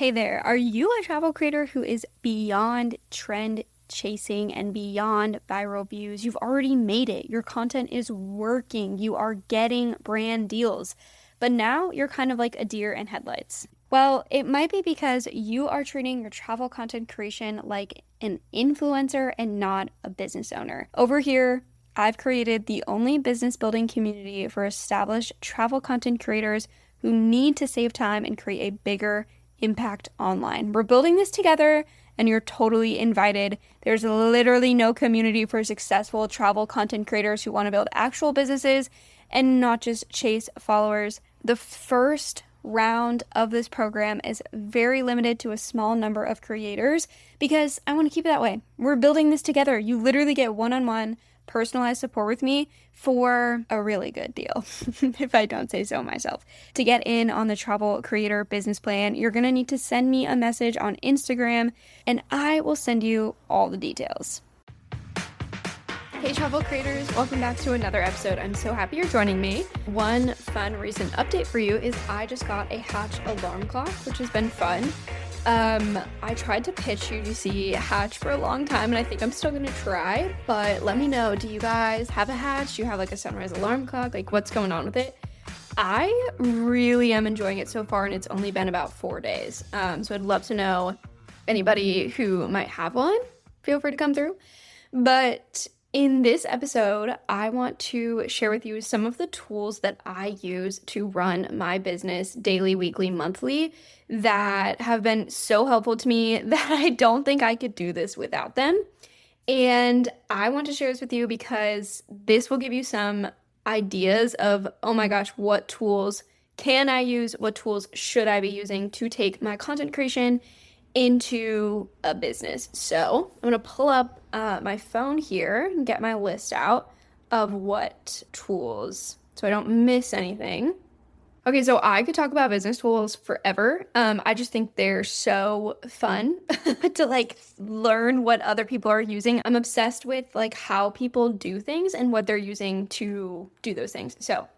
Hey there, are you a travel creator who is beyond trend chasing and beyond viral views? You've already made it. Your content is working. You are getting brand deals. But now you're kind of like a deer in headlights. Well, it might be because you are treating your travel content creation like an influencer and not a business owner. Over here, I've created the only business building community for established travel content creators who need to save time and create a bigger impact online. We're building this together and you're totally invited. There's literally no community for successful travel content creators who want to build actual businesses and not just chase followers. The first round of this program is very limited to a small number of creators because I want to keep it that way. We're building this together. You literally get one-on-one personalized support with me for a really good deal, if I don't say so myself. To get in on the travel creator business plan, you're going to need to send me a message on Instagram and I will send you all the details. Hey travel creators, welcome back to another episode. I'm so happy you're joining me. One fun recent update for you is I just got a Hatch alarm clock, which has been fun. I tried to pitch UGC Hatch for a long time and I think I'm still gonna try, but let me know, do you guys have a Hatch? Do you have like a sunrise alarm clock? Like what's going on with it? I really am enjoying it so far and it's only been about 4 days. So I'd love to know anybody who might have one, feel free to come through. But in this episode, I want to share with you some of the tools that I use to run my business daily, weekly, monthly that have been so helpful to me that I don't think I could do this without them. And I want to share this with you because this will give you some ideas of, oh my gosh, what tools can I use? What tools should I be using to take my content creation into a business? So I'm going to pull up my phone here and get my list out of what tools so I don't miss anything. Okay, so I could talk about business tools forever. I just think they're so fun to like learn what other people are using. I'm obsessed with like how people do things and what they're using to do those things. So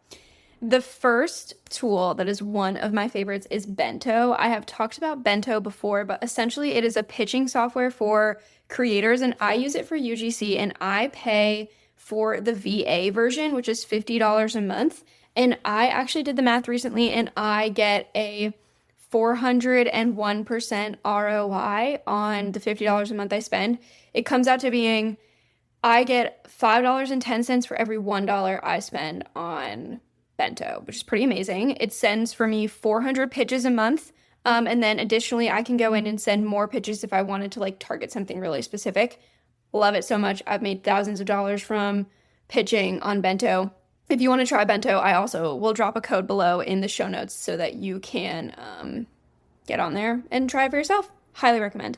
the first tool that is one of my favorites is Bento. I have talked about Bento before, but essentially it is a pitching software for creators and I use it for UGC and I pay for the VA version, which is $50 a month. And I actually did the math recently and I get a 401% ROI on the $50 a month I spend. It comes out to being, I get $5.10 for every $1 I spend on Bento, which is pretty amazing. It sends for me 400 pitches a month. And then additionally, I can go in and send more pitches if I wanted to like target something really specific. Love it so much. I've made thousands of dollars from pitching on Bento. If you want to try Bento, I also will drop a code below in the show notes so that you can get on there and try it for yourself. Highly recommend.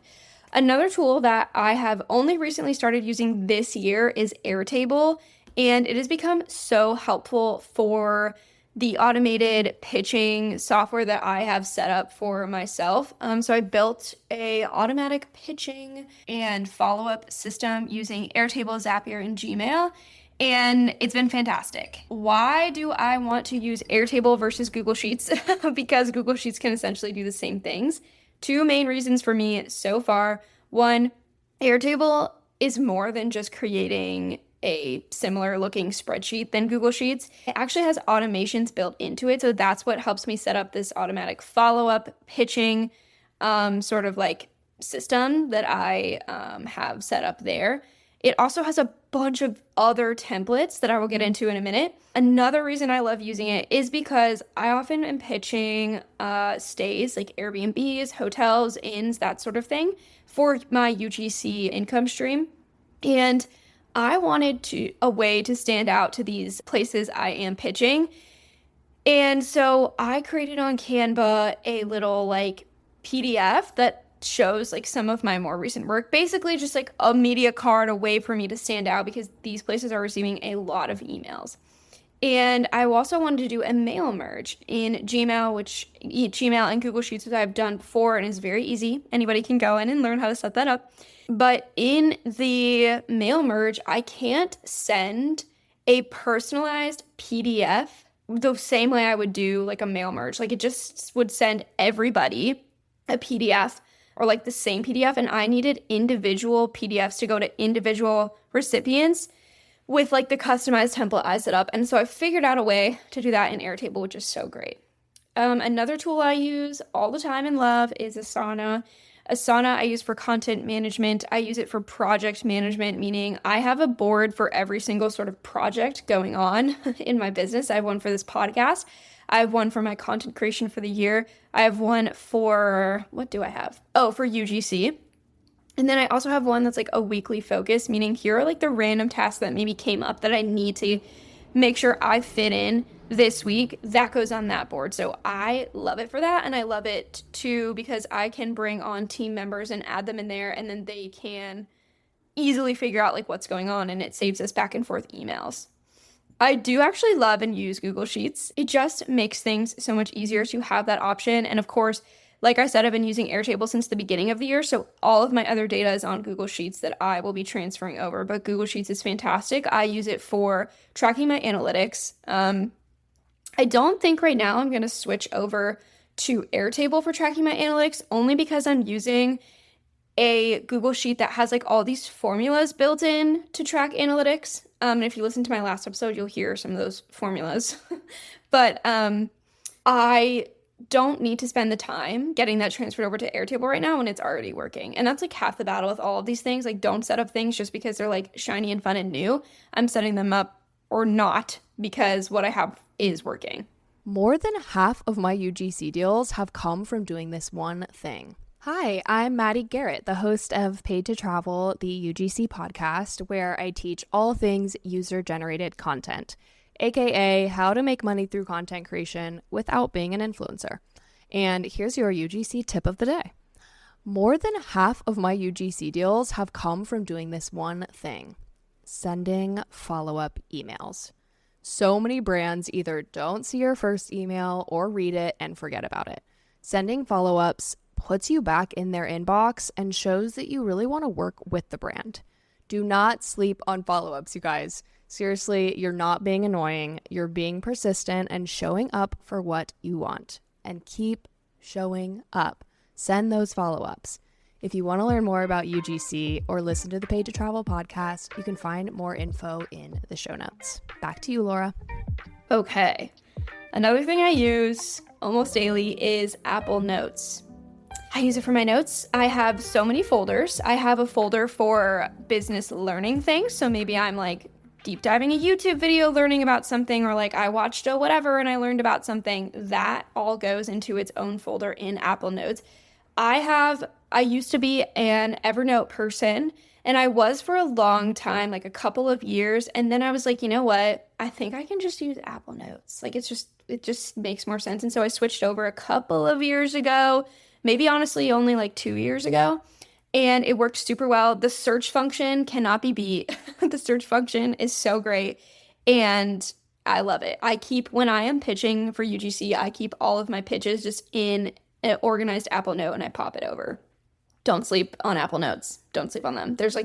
Another tool that I have only recently started using this year is Airtable. And it has become so helpful for the automated pitching software that I have set up for myself. So I built a automatic pitching and follow-up system using Airtable, Zapier, and Gmail. And it's been fantastic. Why do I want to use Airtable versus Google Sheets? Because Google Sheets can essentially do the same things. Two main reasons for me so far. One, Airtable is more than just creating a similar looking spreadsheet than Google Sheets. It actually has automations built into it. So that's what helps me set up this automatic follow-up pitching sort of like system that I have set up there. It also has a bunch of other templates that I will get into in a minute. Another reason I love using it is because I often am pitching stays like Airbnbs, hotels, inns, that sort of thing for my UGC income stream. And I wanted a way to stand out to these places I am pitching. And so I created on Canva a little like PDF that shows like some of my more recent work, basically just like a media card, a way for me to stand out because these places are receiving a lot of emails. And I also wanted to do a mail merge in Gmail, which Gmail and Google Sheets, which I've done before and is very easy. Anybody can go in and learn how to set that up. But in the mail merge, I can't send a personalized PDF the same way I would do like a mail merge. Like it just would send everybody a PDF or like the same PDF, and I needed individual PDFs to go to individual recipients with like the customized template I set up. And so I figured out a way to do that in Airtable, which is so great. Another tool I use all the time and love is Asana. Asana I use for content management. I use it for project management, meaning I have a board for every single sort of project going on in my business. I have one for this podcast. I have one for my content creation for the year. I have one for, what do I have? Oh, for UGC. And then I also have one that's like a weekly focus, meaning here are like the random tasks that maybe came up that I need to make sure I fit in this week. That goes on that board. So I love it for that. And I love it too because I can bring on team members and add them in there, and then they can easily figure out like what's going on, and it saves us back and forth emails. I do actually love and use Google Sheets. It just makes things so much easier to have that option. And of course, like I said, I've been using Airtable since the beginning of the year, so all of my other data is on Google Sheets that I will be transferring over, but Google Sheets is fantastic. I use it for tracking my analytics. I don't think right now I'm going to switch over to Airtable for tracking my analytics, only because I'm using a Google Sheet that has like all these formulas built in to track analytics. And if you listen to my last episode, you'll hear some of those formulas. But I don't need to spend the time getting that transferred over to Airtable right now when it's already working. And that's like half the battle with all of these things. Like, don't set up things just because they're like shiny and fun and new. I'm setting them up or not because what I have is working. More than half of my UGC deals have come from doing this one thing. Hi, I'm Maddie Garrett, the host of Paid to Travel, the UGC podcast, where I teach all things user-generated content, aka how to make money through content creation without being an influencer. And here's your UGC tip of the day. More than half of my UGC deals have come from doing this one thing, sending follow-up emails. So many brands either don't see your first email or read it and forget about it. Sending follow-ups puts you back in their inbox and shows that you really want to work with the brand. Do not sleep on follow-ups, you guys. Seriously, you're not being annoying. You're being persistent and showing up for what you want. And keep showing up. Send those follow-ups. If you want to learn more about UGC or listen to the Paid to Travel podcast, you can find more info in the show notes. Back to you, Laura. Okay. Another thing I use almost daily is Apple Notes. I use it for my notes. I have so many folders. I have a folder for business learning things. So maybe I'm like deep diving a YouTube video learning about something, or like I watched a whatever and I learned about something. That all goes into its own folder in Apple Notes. I used to be an Evernote person, and I was for a long time, like a couple of years. And then I was like, you know what? I think I can just use Apple Notes. Like it just makes more sense. And so I switched over a couple of years ago, maybe honestly only like 2 years ago. And it worked super well. The search function cannot be beat. The search function is so great. And I love it. When I am pitching for UGC, I keep all of my pitches just in an organized Apple Note and I pop it over. Don't sleep on Apple Notes. Don't sleep on them. There's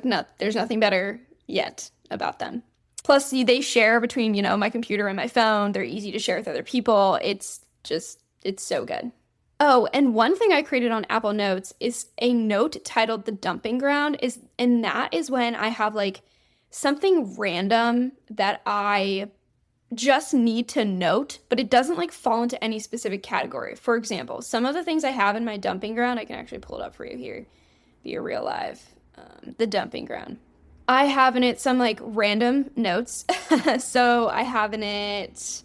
nothing better yet about them. Plus, they share between, my computer and my phone. They're easy to share with other people. It's so good. Oh, and one thing I created on Apple Notes is a note titled The Dumping Ground, and that is when I have like something random that I just need to note, but it doesn't like fall into any specific category. For example, some of the things I have in my dumping ground, I can actually pull it up for you here via real live. The dumping ground. I have in it some like random notes. So I have in it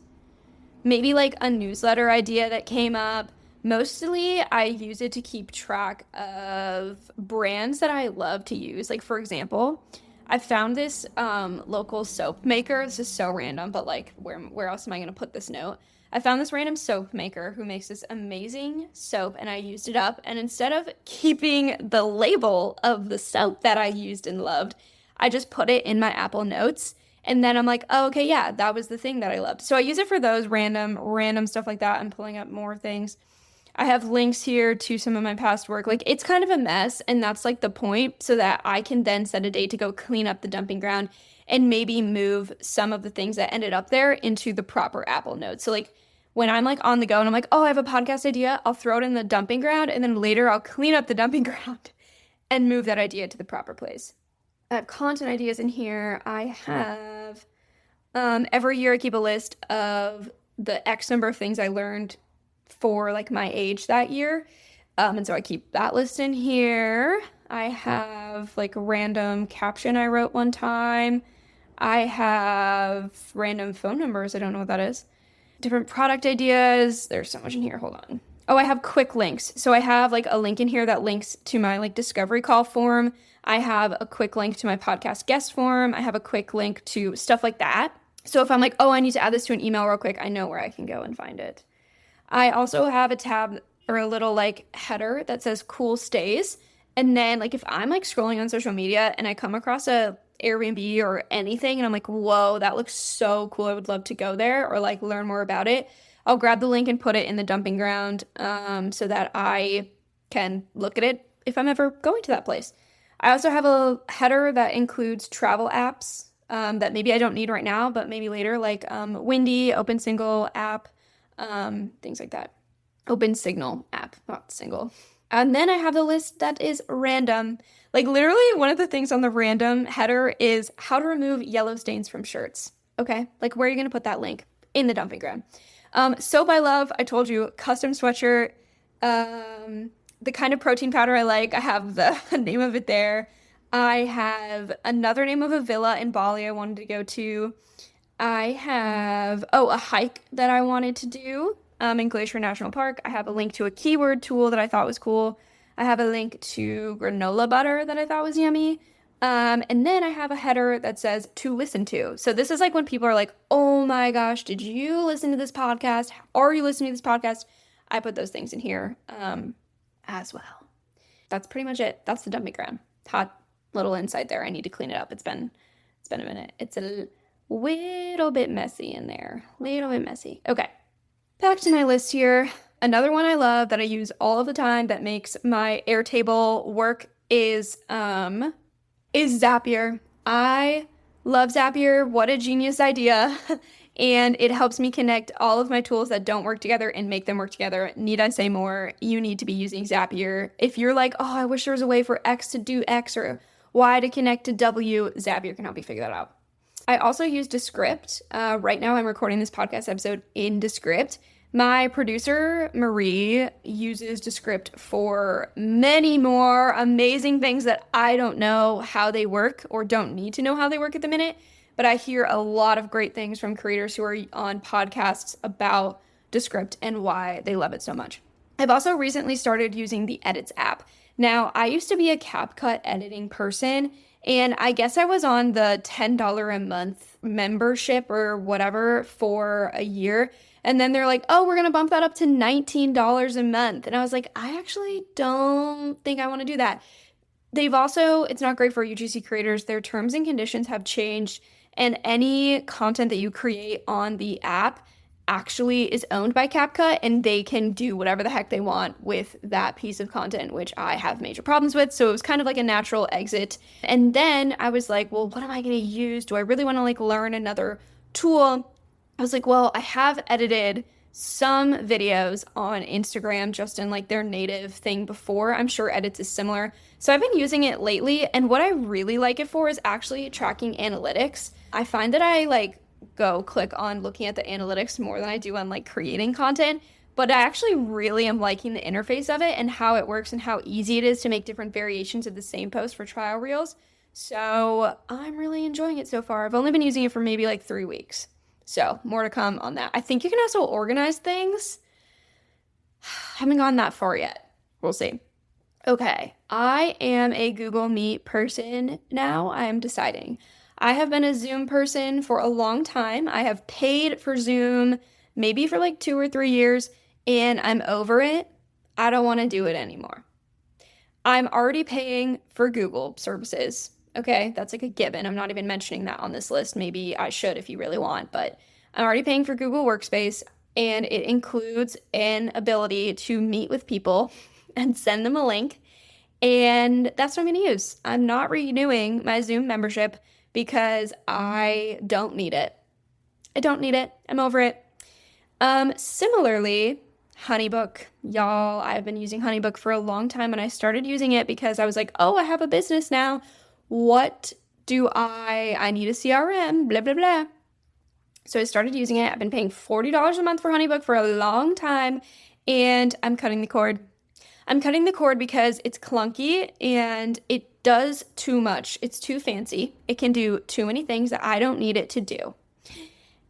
maybe like a newsletter idea that came up. Mostly I use it to keep track of brands that I love to use. Like, for example, I found this local soap maker. This is so random, but like where else am I going to put this note? I found this random soap maker who makes this amazing soap, and I used it up. And instead of keeping the label of the soap that I used and loved, I just put it in my Apple Notes. And then I'm like, oh, okay, yeah, that was the thing that I loved. So I use it for those random stuff like that. I'm pulling up more things. I have links here to some of my past work. Like, it's kind of a mess, and that's like the point, so that I can then set a date to go clean up the dumping ground and maybe move some of the things that ended up there into the proper Apple Notes. So like when I'm like on the go and I'm like, oh, I have a podcast idea, I'll throw it in the dumping ground, and then later I'll clean up the dumping ground and move that idea to the proper place. I have content ideas in here. I have every year I keep a list of the X number of things I learned for like my age that year. And so I keep that list in here. I have like a random caption I wrote one time. I have random phone numbers. I don't know what that is. Different product ideas. There's so much in here. Hold on. Oh, I have quick links. So I have like a link in here that links to my like discovery call form. I have a quick link to my podcast guest form. I have a quick link to stuff like that. So if I'm like, oh, I need to add this to an email real quick, I know where I can go and find it. I also have a tab or a little like header that says cool stays. And then like if I'm like scrolling on social media and I come across a Airbnb or anything and I'm like, whoa, that looks so cool, I would love to go there or like learn more about it, I'll grab the link and put it in the dumping ground so that I can look at it if I'm ever going to that place. I also have a header that includes travel apps that maybe I don't need right now, but maybe later, like Windy, Open Single app, things like that. Open Signal app, not single. And then I have the list that is random. Like literally one of the things on the random header is how to remove yellow stains from shirts. Okay, like where are you going to put that link? In the dumping ground. Soap I love, I told you, custom sweatshirt, the kind of protein powder I like, I have the name of it there. I have another name of a villa in Bali I wanted to go to. I have, a hike that I wanted to do in Glacier National Park. I have a link to a keyword tool that I thought was cool. I have a link to granola butter that I thought was yummy. And then I have a header that says to listen to. So this is like when people are like, oh my gosh, did you listen to this podcast? Are you listening to this podcast? I put those things in here as well. That's pretty much it. That's the dumping ground. Hot little insight there. I need to clean it up. It's been a minute. It's a little bit messy in there. Little bit messy. Okay. Back to my list here. Another one I love that I use all of the time that makes my Airtable work is Zapier. I love Zapier. What a genius idea. And it helps me connect all of my tools that don't work together and make them work together. Need I say more? You need to be using Zapier. If you're like, oh, I wish there was a way for X to do X or Y to connect to W, Zapier can help you figure that out. I also use Descript. Right now I'm recording this podcast episode in Descript. My producer, Marie, uses Descript for many more amazing things that I don't know how they work or don't need to know how they work at the minute. But I hear a lot of great things from creators who are on podcasts about Descript and why they love it so much. I've also recently started using the Edits app. Now, I used to be a CapCut editing person, and I guess I was on the $10 a month membership or whatever for a year. And then they're like, oh, we're going to bump that up to $19 a month. And I was like, I actually don't think I want to do that. They've also, it's not great for UGC creators. Their terms and conditions have changed, and any content that you create on the app actually is owned by CapCut, and they can do whatever the heck they want with that piece of content, which I have major problems with. So it was kind of like a natural exit. And then I was like, well, what am I going to use? Do I really want to like learn another tool? I was like, well, I have edited some videos on Instagram just in like their native thing before. I'm sure Edits is similar. So I've been using it lately, and what I really like it for is actually tracking analytics. I find that I like go click on looking at the analytics more than I do on like creating content, but I actually really am liking the interface of it and how it works and how easy it is to make different variations of the same post for trial reels. So I'm really enjoying it so far. I've only been using it for maybe like 3 weeks. So more to come on that. I think you can also organize things. Haven't gone that far yet. We'll see. Okay, I am a Google Meet person now. I am deciding. I have been a Zoom person for a long time. I have paid for Zoom maybe for like 2 or 3 years, and I'm over it. I don't want to do it anymore. I'm already paying for Google services. Okay, that's like a given. I'm not even mentioning that on this list. Maybe I should if you really want, but I'm already paying for Google Workspace, and it includes an ability to meet with people and send them a link, and that's what I'm going to use. I'm not renewing my Zoom membership because I don't need it. I don't need it. I'm over it. Similarly, HoneyBook, y'all, I've been using HoneyBook for a long time, and I started using it because I was like, oh, I have a business now. What do I need a CRM, blah, blah, blah. So I started using it. I've been paying $40 a month for HoneyBook for a long time, and I'm cutting the cord. I'm cutting the cord because it's clunky and it does too much. It's too fancy. It can do too many things that I don't need it to do.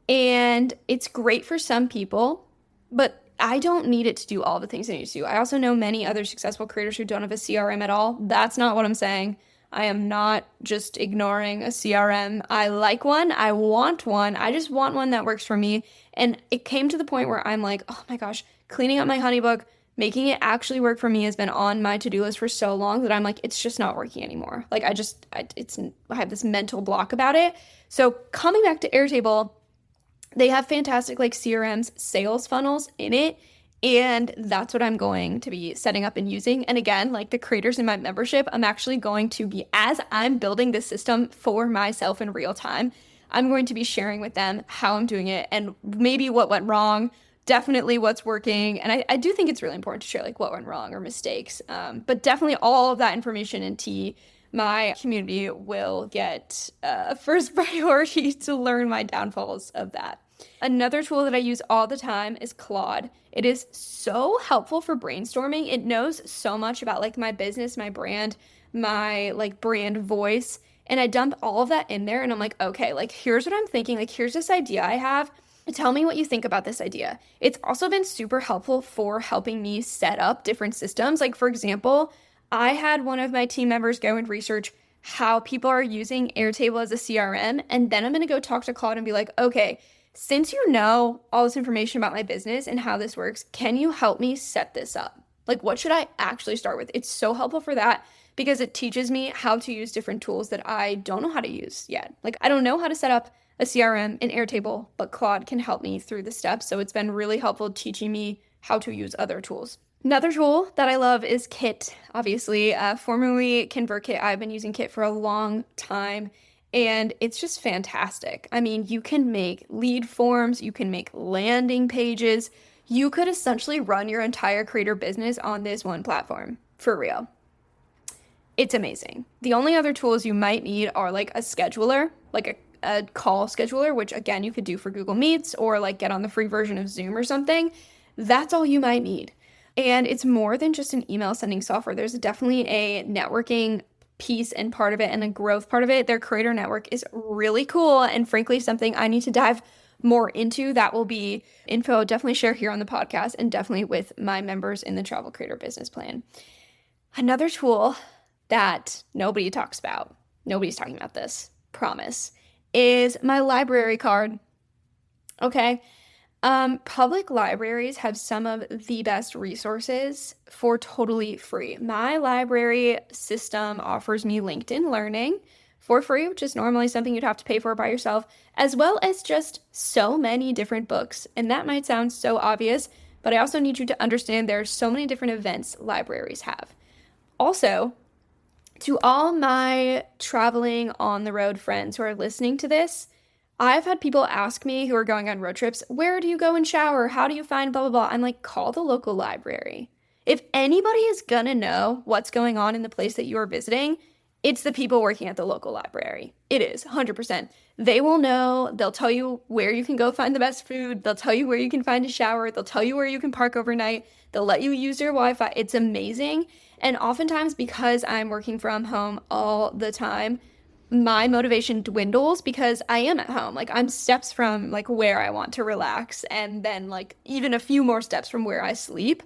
And it's great for some people, but I don't need it to do all the things I need to do. I also know many other successful creators who don't have a CRM at all. That's not what I'm saying. I am not just ignoring a CRM. I like one. I want one. I just want one that works for me. And it came to the point where I'm like, oh my gosh, cleaning up my HoneyBook, making it actually work for me has been on my to-do list for so long that I'm like, it's just not working anymore. Like I have this mental block about it. So coming back to Airtable, they have fantastic like CRMs, sales funnels in it. And that's what I'm going to be setting up and using. And again, like the creators in my membership, I'm actually going to be, as I'm building this system for myself in real time, I'm going to be sharing with them how I'm doing it and maybe what went wrong, definitely what's working. And I do think it's really important to share like what went wrong or mistakes. But definitely all of that information and tea, my community will get first priority to learn my downfalls of that. Another tool that I use all the time is Claude. It is so helpful for brainstorming. It knows so much about like my business, my brand, my like brand voice. And I dump all of that in there and I'm like, okay, like here's what I'm thinking. Like here's this idea I have. Tell me what you think about this idea. It's also been super helpful for helping me set up different systems. Like for example, I had one of my team members go and research how people are using Airtable as a CRM. And then I'm going to go talk to Claude and be like, okay, since you know all this information about my business and how this works, can you help me set this up? Like, what should I actually start with? It's so helpful for that because it teaches me how to use different tools that I don't know how to use yet. Like, I don't know how to set up a CRM in Airtable, but Claude can help me through the steps. So it's been really helpful teaching me how to use other tools. Another tool that I love is Kit, obviously, formerly ConvertKit. I've been using Kit for a long time. And it's just fantastic. I mean, you can make lead forms, you can make landing pages. You could essentially run your entire creator business on this one platform, for real. It's amazing. The only other tools you might need are like a scheduler, like a call scheduler, which again, you could do for Google Meets or like get on the free version of Zoom or something. That's all you might need. And it's more than just an email sending software. There's definitely a networking piece and part of it and a growth part of it. Their creator network is really cool and frankly something I need to dive more into. That will be info I'll definitely share here on the podcast and definitely with my members in the Travel Creator Business Plan. Another tool that nobody talks about, nobody's talking about this, promise, is my library card. Okay. Public libraries have some of the best resources for totally free. My library system offers me LinkedIn Learning for free, which is normally something you'd have to pay for by yourself, as well as just so many different books. And that might sound so obvious, but I also need you to understand there are so many different events libraries have. Also, to all my traveling on the road friends who are listening to this, I've had people ask me who are going on road trips, where do you go and shower? How do you find blah, blah, blah? I'm like, call the local library. If anybody is gonna know what's going on in the place that you are visiting, it's the people working at the local library. It is 100%. They will know. They'll tell you where you can go find the best food. They'll tell you where you can find a shower. They'll tell you where you can park overnight. They'll let you use your Wi-Fi. It's amazing. And oftentimes because I'm working from home all the time, my motivation dwindles because I am at home. Like I'm steps from like where I want to relax and then like even a few more steps from where I sleep.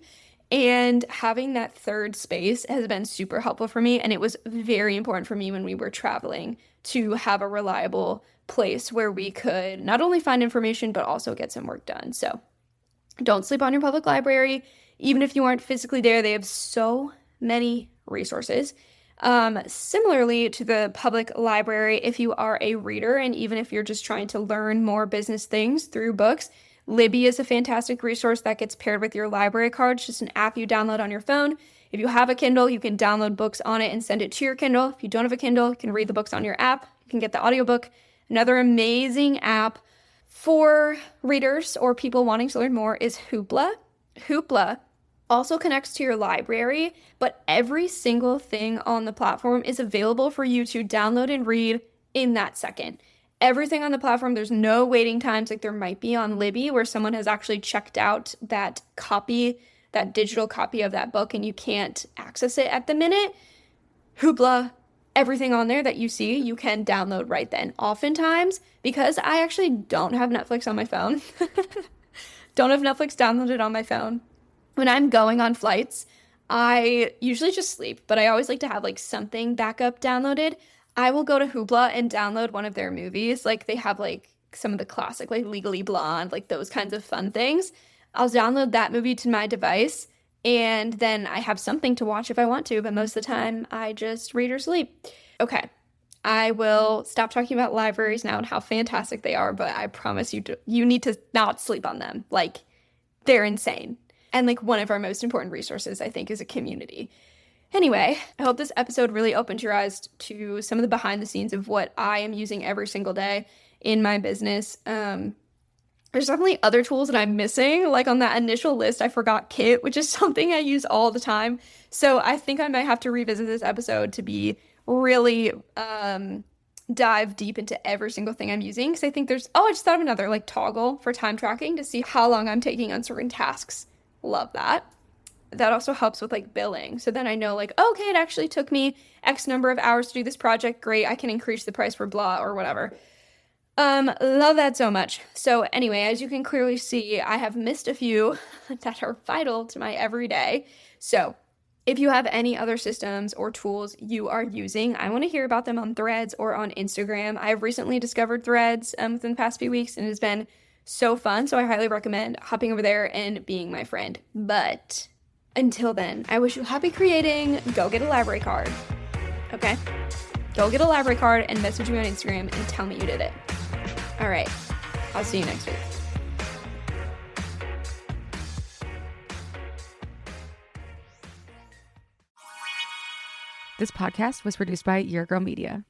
And having that third space has been super helpful for me. And it was very important for me when we were traveling to have a reliable place where we could not only find information, but also get some work done. So don't sleep on your public library. Even if you aren't physically there, they have so many resources. Similarly to the public library, if you are a reader and even if you're just trying to learn more business things through books, Libby is a fantastic resource that gets paired with your library card. It's just an app you download on your phone. If you have a Kindle, you can download books on it and send it to your Kindle. If you don't have a Kindle, you can read the books on your app. You can get the audiobook. Another amazing app for readers or people wanting to learn more is Hoopla. Hoopla also connects to your library, but every single thing on the platform is available for you to download and read in that second. Everything on the platform, there's no waiting times like there might be on Libby, where someone has actually checked out that copy, that digital copy of that book, and you can't access it at the minute. Hoopla, everything on there that you see, you can download right then. Oftentimes, because I actually don't have Netflix on my phone, don't have Netflix downloaded on my phone, when I'm going on flights, I usually just sleep, but I always like to have like something backup downloaded. I will go to Hoopla and download one of their movies. Like they have like some of the classic, like Legally Blonde, like those kinds of fun things. I'll download that movie to my device, and then I have something to watch if I want to, but most of the time I just read or sleep. Okay, I will stop talking about libraries now and how fantastic they are, but I promise you, you need to not sleep on them. Like, they're insane. And like one of our most important resources, I think, is a community. Anyway, I hope this episode really opened your eyes to some of the behind the scenes of what I am using every single day in my business. There's definitely other tools that I'm missing. Like on that initial list, I forgot Kit, which is something I use all the time. So I think I might have to revisit this episode to be really dive deep into every single thing I'm using. Because I think I just thought of another, like toggle for time tracking to see how long I'm taking on certain tasks. Love that. That also helps with like billing. So then I know like, okay, it actually took me X number of hours to do this project. Great. I can increase the price for blah or whatever. Love that so much. So anyway, as you can clearly see, I have missed a few that are vital to my everyday. So if you have any other systems or tools you are using, I want to hear about them on Threads or on Instagram. I have recently discovered Threads within the past few weeks, and it has been so fun. So I highly recommend hopping over there and being my friend. But until then, I wish you happy creating. Go get a library card. Okay? Go get a library card and message me on Instagram and tell me you did it. All right. I'll see you next week. This podcast was produced by Your Girl Media.